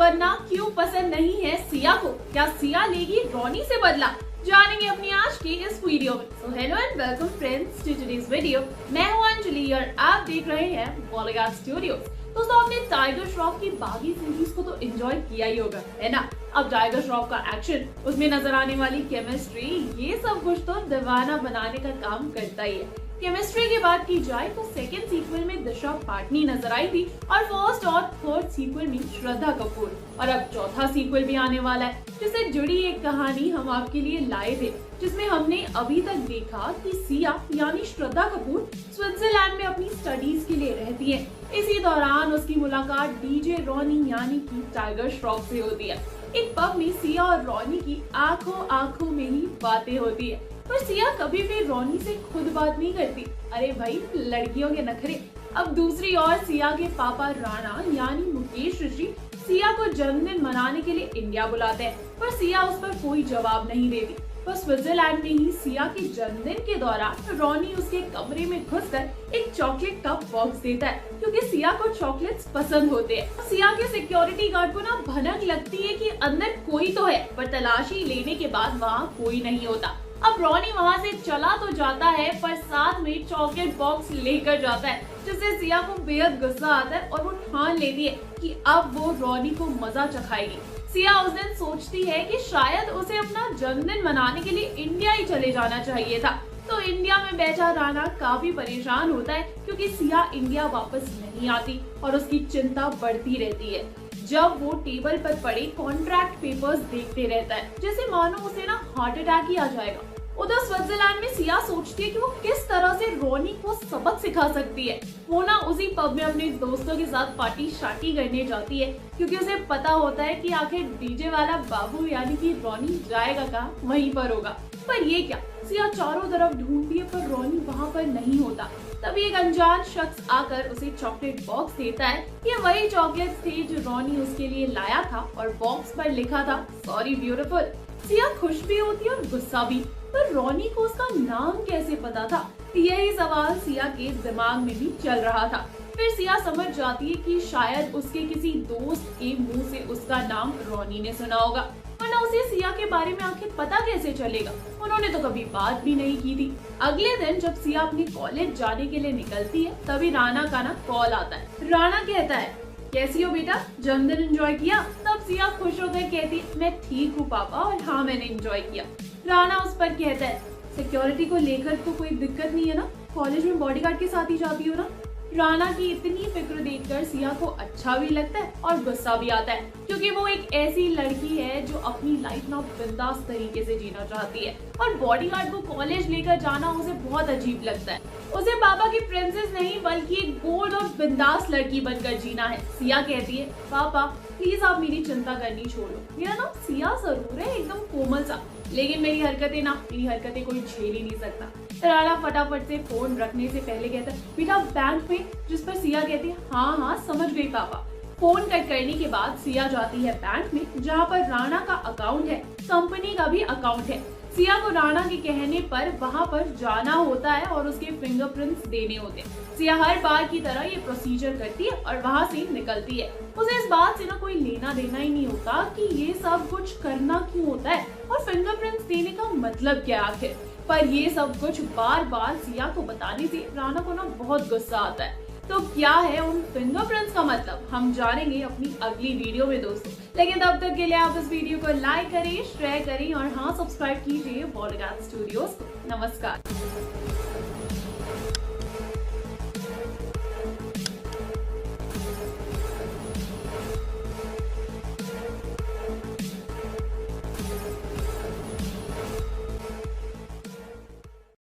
बनना क्यों पसंद नहीं है सिया को, क्या सिया लेगी रॉनी से बदला, जानेंगे अपनी आज की इस वीडियो में। So hello and welcome friends to today's video. मैं हूं अंजलि और आप देख रहे हैं बॉलीवुड स्टूडियोज। दोस्तों, आपने टाइगर श्रॉफ की बागी सीरीज को तो एंजॉय किया ही होगा, है ना। अब टाइगर श्रॉफ का एक्शन, उसमें नजर आने वाली केमिस्ट्री, ये सब कुछ तो दीवाना बनाने का काम करता ही है। केमिस्ट्री की बात की जाए तो सेकेंड सीक्वल में दिशा पाटनी नजर आई थी और फर्स्ट और थर्ड सीक्वल में श्रद्धा कपूर, और अब चौथा सीक्वल भी आने वाला है जिससे जुड़ी एक कहानी हम आपके लिए लाए थे, जिसमें हमने अभी तक देखा कि सिया यानी श्रद्धा कपूर स्विट्जरलैंड में अपनी स्टडीज के लिए रहती है। इसी दौरान उसकी मुलाकात डीजे रॉनी यानी कि टाइगर श्रॉफ से होती है। एक पब में सिया और रॉनी की आंखों आंखों में ही बातें होती है, पर सिया कभी भी रॉनी से खुद बात नहीं करती। अरे भाई, लड़कियों के नखरे। अब दूसरी ओर सिया के पापा राणा यानी मुकेश ऋषि सिया को जन्मदिन मनाने के लिए इंडिया बुलाते हैं, पर सिया उस पर कोई जवाब नहीं देती। पर स्विट्जरलैंड में ही सिया के जन्मदिन के दौरान रॉनी उसके कमरे में घुसकर एक चॉकलेट का बॉक्स देता है, क्योंकि सिया को चॉकलेट्स पसंद होते हैं। सिया के सिक्योरिटी गार्ड को ना भनक लगती है कि अंदर कोई तो है, पर तलाशी लेने के बाद वहाँ कोई नहीं होता। अब रॉनी वहाँ से चला तो जाता है, पर साथ में चॉकलेट बॉक्स लेकर जाता है, जिससे सिया को बेहद गुस्सा आता है और वो ठान लेती है कि अब वो रॉनी को मजा चखाएगी। सिया उस दिन सोचती है कि शायद उसे अपना जन्मदिन मनाने के लिए इंडिया ही चले जाना चाहिए था। तो इंडिया में बैठा राणा काफी परेशान होता है, क्योंकि सिया इंडिया वापस नहीं आती और उसकी चिंता बढ़ती रहती है। जब वो टेबल पर पड़े कॉन्ट्रैक्ट पेपर्स देखते रहता है, जैसे मानो उसे ना हार्ट अटैक ही आ जाएगा। उधर स्विट्जरलैंड में सिया सोचती है कि वो किस तरह से रॉनी को सबक सिखा सकती है। वो ना उसी पब में अपने दोस्तों के साथ पार्टी शार्टी करने जाती है, क्योंकि उसे पता होता है कि आखिर डीजे वाला बाबू यानी कि रॉनी जाएगा कहाँ, वहीं पर होगा। पर ये क्या, सिया चारों तरफ ढूंढती है पर रॉनी वहाँ पर नहीं होता। तभी एक अनजान शख्स आकर उसे चॉकलेट बॉक्स देता है। ये वही चॉकलेट थे जो रॉनी उसके लिए लाया था, और बॉक्स पर लिखा था सॉरी ब्यूटीफुल। सिया खुश भी होती है और गुस्सा भी, पर रॉनी को उसका नाम कैसे पता था? यही सवाल सिया के दिमाग में भी चल रहा था। फिर सिया समझ जाती है कि शायद उसके किसी दोस्त के मुंह से उसका नाम रॉनी ने सुना होगा, वरना उसे सिया के बारे में आखिर पता कैसे चलेगा? उन्होंने तो कभी बात भी नहीं की थी। अगले दिन जब सिया अपने कॉलेज जाने के लिए निकलती है, तभी राणा का ना कॉल आता है। राणा कहता है, कैसी हो बेटा, जन्मदिन एंजॉय किया? तब सिया खुश होकर कहती, मैं ठीक हूँ पापा, और हाँ मैंने एंजॉय किया। राणा उस पर कहता है, सिक्योरिटी को लेकर तो कोई दिक्कत नहीं है ना? कॉलेज में बॉडीगार्ड के साथ ही जाती हो ना? राणा की इतनी फिक्र देखकर सिया को अच्छा भी लगता है और गुस्सा भी आता है, क्योंकि वो एक ऐसी लड़की है जो अपनी लाइफ ना बिंदास तरीके से जीना चाहती है, और बॉडीगार्ड को कॉलेज लेकर जाना उसे बहुत अजीब लगता है। उसे पापा की प्रिंसेस नहीं बल्कि एक बोल्ड और बिंदास लड़की बनकर जीना है। सिया कहती है, पापा प्लीज आप मेरी चिंता करनी छोड़ो, मेरा नाम सिया जरूर है, एकदम कोमल सा, लेकिन मेरी हरकतें कोई झेल ही नहीं सकता। राणा फटाफट से फोन रखने से पहले कहता है, बेटा बैंक में, जिस पर सिया कहती है, हाँ हाँ समझ गई पापा। फोन कट करने के बाद सिया जाती है बैंक में, जहाँ पर राणा का अकाउंट है, कंपनी का भी अकाउंट है। सिया को राणा के कहने पर वहाँ पर जाना होता है और उसके फिंगरप्रिंट्स देने होते हैं। सिया हर बार की तरह ये प्रोसीजर करती है और वहाँ से निकलती है। उसे इस बात से ना कोई लेना देना ही नहीं होता कि ये सब कुछ करना क्यों होता है और फिंगरप्रिंट्स देने का मतलब क्या आखिर। पर ये सब कुछ बार बार सिया को बताने से राणा को ना बहुत गुस्सा आता है। तो क्या है उन फिंगरप्रिंट्स का मतलब, हम जानेंगे अपनी अगली वीडियो में दोस्तों। लेकिन तब तक के लिए आप इस वीडियो को लाइक करें, शेयर करें और हाँ सब्सक्राइब कीजिए बॉलीवुड स्टूडियोज को। नमस्कार।